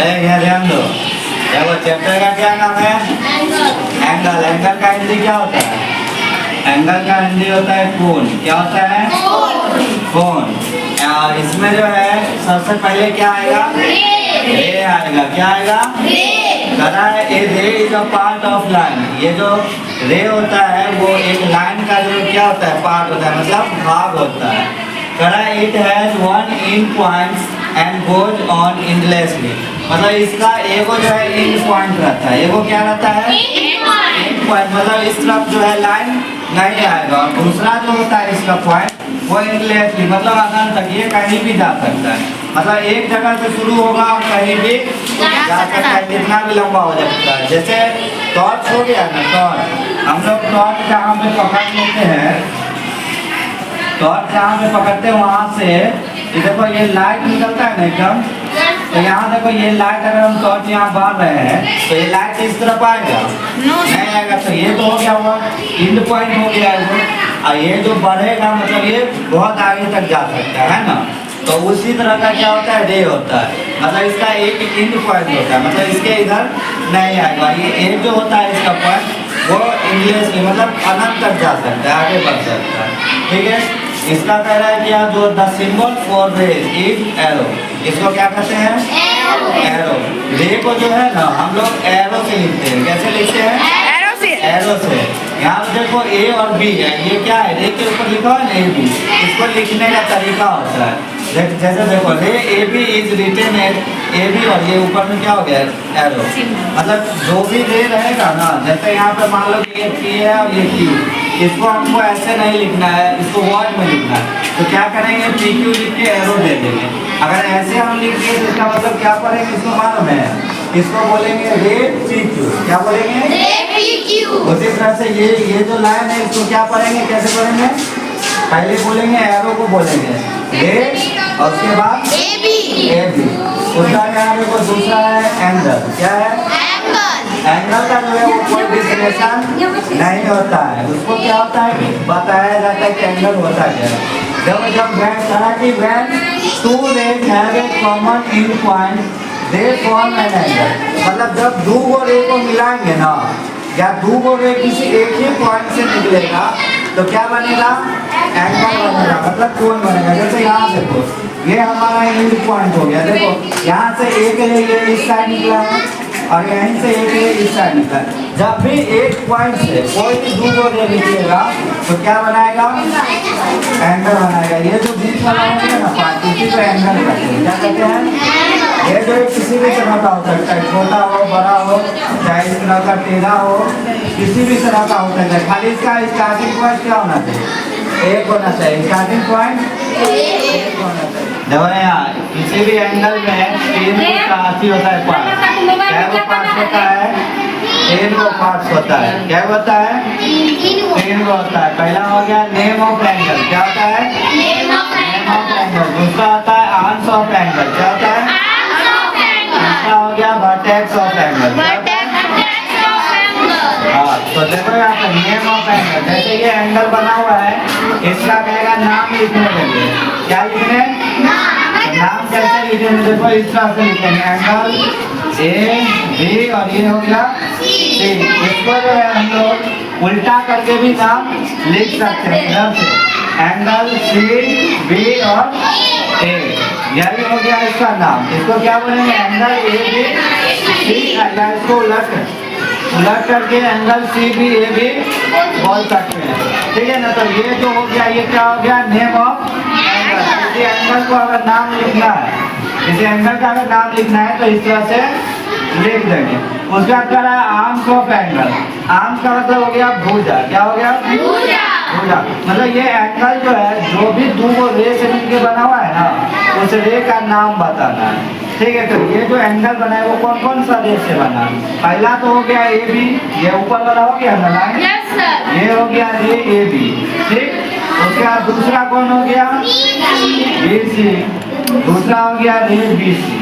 यहाँ ध्यान दो। देखो चैप्टर का क्या नाम है? एंगल। एंगल का हिंदी क्या होता है? एंगल का हिंदी होता है कोण। क्या होता है? कोण। और इसमें जो है सबसे पहले क्या आएगा? रे आएगा। क्या आएगा? कहा है ए रे is a part of line. ये जो रे होता है वो एक लाइन का जो क्या होता है? पार्ट होता है, मतलब भाग होता है। कहा it has one and points and goes on endlessly. मतलब इसका एगो जो है एंड पॉइंट रहता है। एगो क्या रहता है? And point. मतलब इस तरफ जो है लाइन नहीं आएगा। और दूसरा जो होता है इसका पॉइंट वो एंडलेसली, मतलब अनंत तक, ये कहीं भी जा सकता है। मतलब एक जगह से शुरू होगा और कहीं भी जा सकता है, कितना भी लंबा हो सकता है। जैसे टॉर्च हो गया ना, टॉर्च हम लोग टॉर्च जहाँ पे पकड़ लेते हैं, टॉर्च जहाँ पे पकड़ते हैं वहाँ से देखो ये लाइट निकलता है ना एकदम, तो यहाँ देखो ये लाइट अगर हम टॉर्च यहाँ बांध रहे हैं तो ये लाइट इस तरफ आएगा? नहीं आएगा। तो ये तो हो गया हुआ एंड पॉइंट हो गया है। और ये जो बढ़ेगा मतलब ये बहुत आगे तक जा सकता है ना। तो उसी तरह का क्या होता है? रे होता है। मतलब इसका एक एंड पॉइंट होता है, मतलब इसके इधर नहीं आएगा। ये एक जो होता है इसका पॉइंट वो इंग्लिश की मतलब अनंत तक जा सकता है, आगे बढ़ सकता है। ठीक है। इसका कह रहा है कि आप जो द सिंबल फॉर रे इज एरो। इसको क्या कहते हैं? एरो। रे को जो है ना हम लोग एरो से लिखते हैं। कैसे लिखते हैं? एरो से। यहाँ पे देखो ए और बी है, ये क्या है? रे के ऊपर लिखा है ना ए बी। इसको लिखने का तरीका होता है जैसे देखो ray A B is written at A B, और ये ऊपर में क्या हो गया? एरो। मतलब जो भी रे रहेगा ना, जैसे यहाँ पे मान लो कि ये पी है और ये क्यू, इसको हमको ऐसे नहीं लिखना है, इसको वर्ड में लिखना है। तो क्या करेंगे? पी क्यू लिख के एरो दे देंगे। अगर ऐसे हम लिख दिए तो इसका मतलब क्या पढ़ेंगे? इसको मालूम है, इसको बोलेंगे रे पी क्यू। क्या बोलेंगे? उसी तरह से ये जो लाइन है इसको क्या पढ़ेंगे? कैसे पढ़ेंगे? पहले बोलेंगे एरो को बोलेंगे रे, और उसके बाद ए बी। उसका यहाँ पे कोई दूसरा है एंगल। क्या है? एंगल का जो है वो कोई डिफिनेशन नहीं होता है। उसको क्या होता है कि बताया जाता है कि एंगल होता क्या है। जब वैन कहा कि when two rays have a common end point they form an angle. मतलब जब दो गो रे को मिलाएंगे ना, या दो गो रे किसी एक ही पॉइंट से निकलेगा तो क्या बनेगा? एंगल बनेगा, मतलब कोण बनेगा। जैसे यहाँ देखो ये हमारा एंड पॉइंट हो गया। देखो यहाँ से एक रे ये इस साइड निकला है और यहीं से एक रे इस साइड निकला है। जब भी एक पॉइंट से कोई भी दो गो रे निकलेगा तो क्या बनाएगा? एंगल बनाएगा। ये जो बीच वाला होगा ना पॉइंट, इसी को एंगल कहते हैं। क्या कहते हैं? ये जो किसी भी तरह का हो सकता है, छोटा हो बड़ा हो, चाहे इस तरह का टेढ़ा हो, किसी भी तरह का हो सकता है। खाली इसका स्टार्टिंग पॉइंट क्या होना चाहिए? एक होना चाहिए। स्टार्टिंग पॉइंट एक होना चाहिए। देखो यहाँ किसी भी एंगल में तीन को होता है पार्ट। क्या वो पार्ट होता है? तीन को पार्ट होता है। क्या होता है? तीन को होता है। पहला हो गया नेम ऑफ एंगल। क्या होता है? Name of angle. दूसरा होता है आर्म्स ऑफ एंगल। क्या होता है? तीसरा हो गया वर्टेक्स ऑफ एंगल। हाँ, तो देखो यहाँ पर नेम ऑफ एंगल। जैसे ये एंगल बना हुआ है, इसका कहेगा नाम लिखने के लिए। क्या लिखने? नाम कैसे लिखेंगे? देखो इस तरह से लिखेंगे एंगल ए बी और ये हो गया सी। इसको जो है हम लोग उल्टा करके भी नाम लिख सकते हैं इधर से, एंगल सी बी और ए। यही हो गया इसका नाम। इसको क्या बोलेंगे? Angle A B C. या इसको उलट करके एंगल सी बी ए भी बोल सकते हैं। ठीक है ना। तो ये जो हो गया ये क्या हो गया? Name of angle. किसी एंगल को अगर नाम लिखना है, किसी एंगल का अगर नाम लिखना है तो इस तरह से लिख देंगे। उसका क्या है? Arms of angle. आर्म्स का मतलब हो गया भुजा। क्या हो गया? भुजा। मतलब ये एंगल जो है जो भी दो रे से मिलकर बना हुआ है ना, उस रे का नाम बताना है। ठीक है। तो ये जो एंगल बना है वो कौन कौन सा रे से बना? पहला तो हो गया ए बी, ये ऊपर वाला हो गया ना लाइन। ये हो गया रे ए बी। ठीक। उसके बाद दूसरा कौन हो गया? B C. दूसरा हो गया रे बी सी।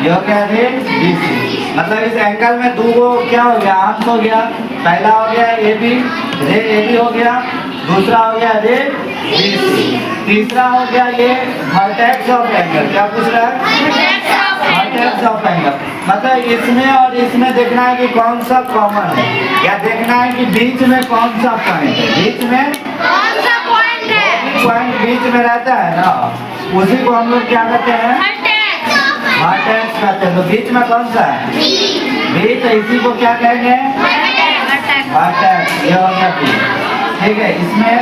ये हो गया रे बी सी। मतलब इस एंगल में दो गो क्या हो गया? आर्म्स हो गया। पहला हो गया ए बी, रे ए बी हो गया। दूसरा हो गया रे बी सी। तीसरा हो गया ये वर्टेक्स ऑफ एंगल। क्या पूछ रहा है? Vertex of angle. मतलब इसमें और इसमें देखना है कि कौन सा कॉमन है, या देखना है कि बीच में कौन सा पॉइंट है। बीच में कौन सा पॉइंट है? पॉइंट बीच में रहता है ना, उसी को हम लोग क्या कहते हैं? वर्टेक्स कहते हैं। तो बीच में कौन सा है? बी। तो इसी को क्या कहेंगे? वर्टेक्स। ये हो गया बी। ठीक है, इसमें